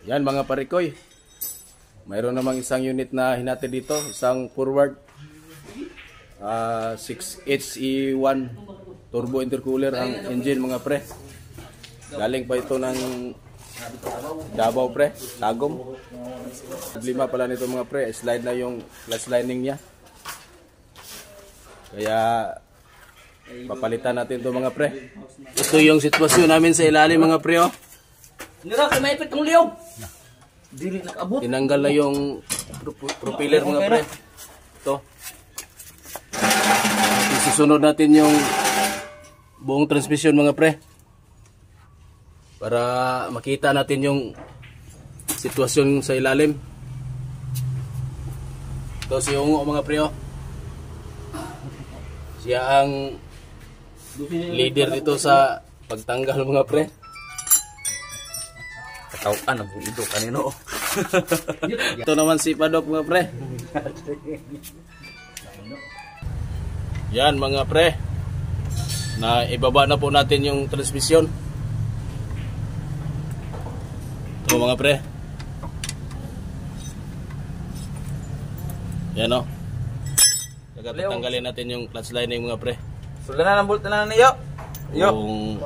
Yan mga parikoy. Mayroon namang isang unit na hinati dito, isang forward 6HE1 turbo intercooler ang engine mga pre. Galing pa ito ng Davao pre, Tagum. Problema pala nito mga pre, slide na yung clutch lining niya. Kaya papalitan natin ito mga pre. Ito yung sitwasyon namin sa ilalim mga pre. Oh. Nira, kumaipit ng liyog. Dili nakabot. Tinanggal na yung propeller mga pre. Ito. Susunod natin yung buong transmission mga pre. Para makita natin yung sitwasyon sa ilalim. Ito si Ungo mga pre. Oh. Siya ang leader dito sa pagtanggal mga pre. Katawan ang ito kanino. Ito naman si Padok mga pre. Yan mga pre. Na ibaba na po natin yung transmission. Ito mga pre. Yan o. Tatanggalin natin yung clutch lining mga pre. Sulanan ang bolt na niyo. Yo. Kung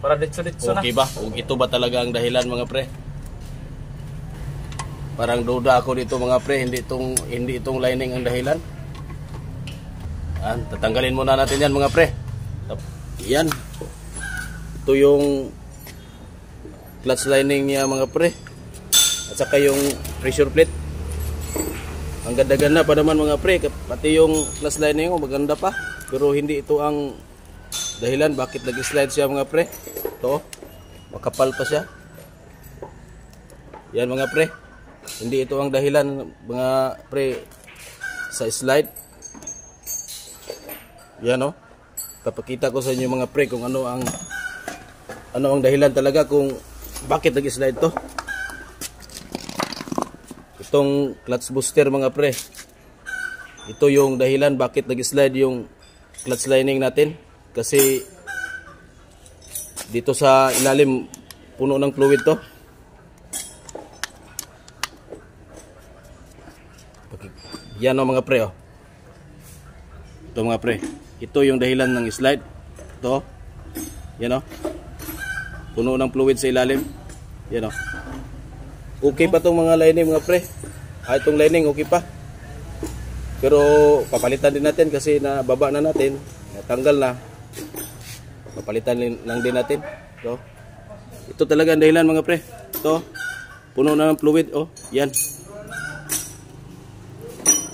para ditso-ditso na. okay ba? Kung ito ba talaga ang dahilan mga pre? Parang duda ako dito mga pre, hindi itong lining ang dahilan. Tatanggalin muna natin yan mga pre. Yan. Ito yung clutch lining niya mga pre. At saka yung pressure plate. Ang ganda-ganda pa naman mga pre. Pati yung clutch lining maganda pa. Pero hindi ito ang dahilan bakit nag-slide siya mga pre. Ito, makapal pa siya. Yan mga pre. Hindi ito ang dahilan mga pre sa slide. Yan o. Papakita ko sa inyo mga pre kung ano ang dahilan talaga kung bakit nag-slide to. Itong clutch booster mga pre. Ito yung dahilan bakit nag-slide yung clutch lining natin. Kasi dito sa ilalim puno ng fluid to. Yan o mga pre. Oh. Ito mga pre. Ito yung dahilan ng slide. Ito. Yan o. Puno ng fluid sa ilalim. Yan o. Okay pa itong mga lining mga pre. Itong lining okay pa. Pero papalitan din natin kasi nababa na natin. Natanggal na. Papalitan lang din natin. Ito talaga ang dahilan mga pre. Ito. Puno na ng fluid. Oh, yan.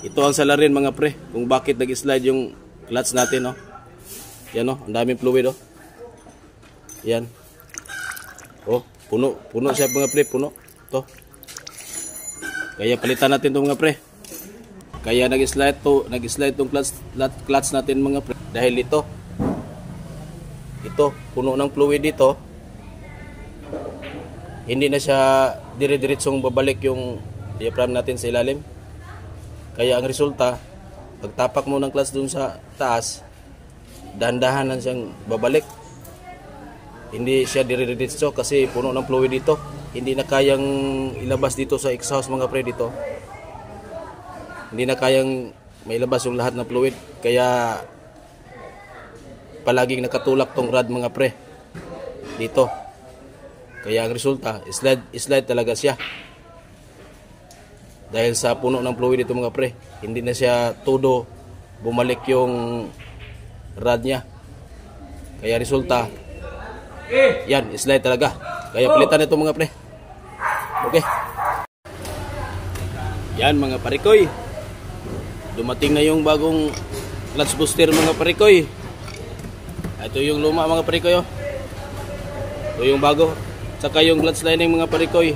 Ito ang salarin mga pre. Kung bakit nag-slide yung clutch natin. Oh. Yan oh. Ang daming fluid. Oh. Yan. Oh. Puno. Puno siya mga pre. Puno. Ito. Kaya palitan natin ito mga pre. Kaya nag-slide tong clutch natin mga pre. Dahil ito. Ito, puno ng fluid dito. Hindi na siya dire-diretsong babalik yung diaphragm natin sa ilalim. Kaya ang resulta, pagtapak mo ng clutch dun sa taas, dahan-dahan na siyang babalik. Hindi siya dire-diretso kasi puno ng fluid dito. Hindi na kayang ilabas dito sa exhaust mga pre dito. Hindi na kayang mailabas yung lahat ng fluid. Kaya palaging nakatulak tong rod mga pre dito. Kaya ang resulta, slide talaga siya. Dahil sa puno ng fluid dito mga pre, hindi na siya todo bumalik yung rod niya. Kaya resulta, yan, slide talaga. Kaya palitan ito mga pre. Okay. Yan mga parikoy. Dumating na yung bagong clutch booster mga parikoy. Ito yung luma mga parikoy. Oh. Ito yung bago. Saka yung clutch lining mga parikoy.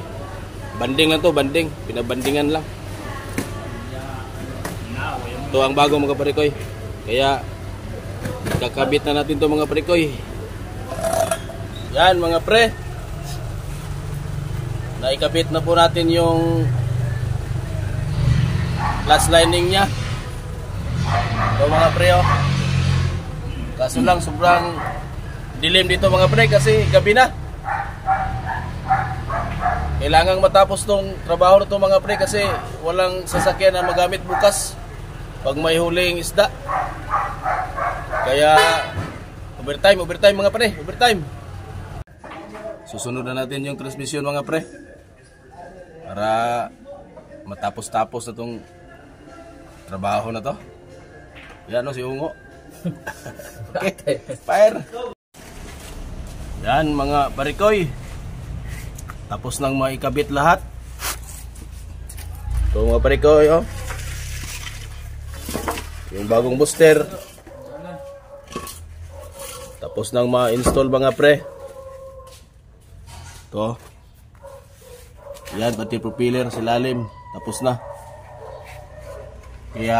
Banding lang to, banding. Pinabandingan lang. Ito ang bago mga parikoy. Kaya kakabit na natin to mga parikoy. Yan mga pre. Naikabit na po natin yung clutch lining nya. Ito mga pre. Oh. Kaso lang sobrang dilim dito mga pre kasi gabi na. kailangang matapos tong trabaho na to mga pre kasi walang sasakyan na magamit bukas pag may huling isda. Kaya overtime mga pre, overtime. Susunod na natin yung transmission mga pre para matapos-tapos na tong trabaho na to. Yan o si Ungo. Okay, fire. Yan mga barikoy. Tapos nang maikabit lahat. Ito mga barikoy oh. Yung bagong booster. Tapos nang ma-install mga pre. Ito. Yan pati propeller sa ilalim. Tapos na. Kaya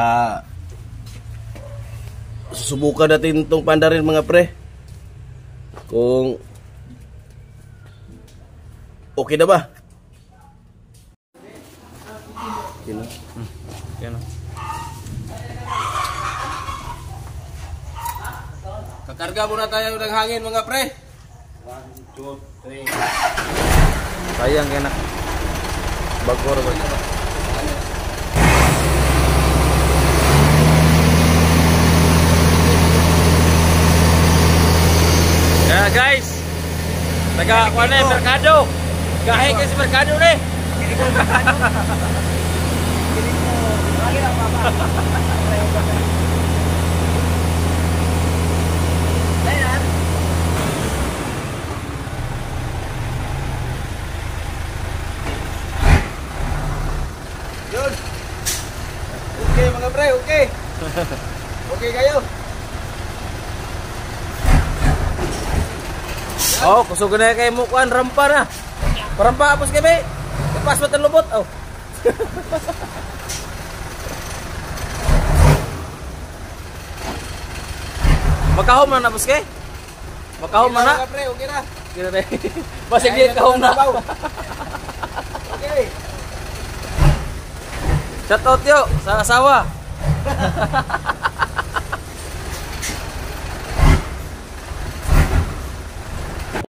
susubukan natin itong pandarin mga pre. Kung okay na ba? Okay na. Okay na. Kakarga muna tayo ng hangin mga pre. 1, 2, 3. Sayang kena. Bagor ba? Ya guys. Taga kuan ni merkado. Gahe ke si merkado ni. Yun. Okay mga pre, okay. Okay kayo. Oh, kusog na kay mo kuan rampa na. Parampa apos kay be. Lepas mata lubot. Oh. Makahom na apos kay. Makahom Okay na. mga pre, okay na. Kira na. Basig di kahom na. Okay. Shout out yo sa asawa.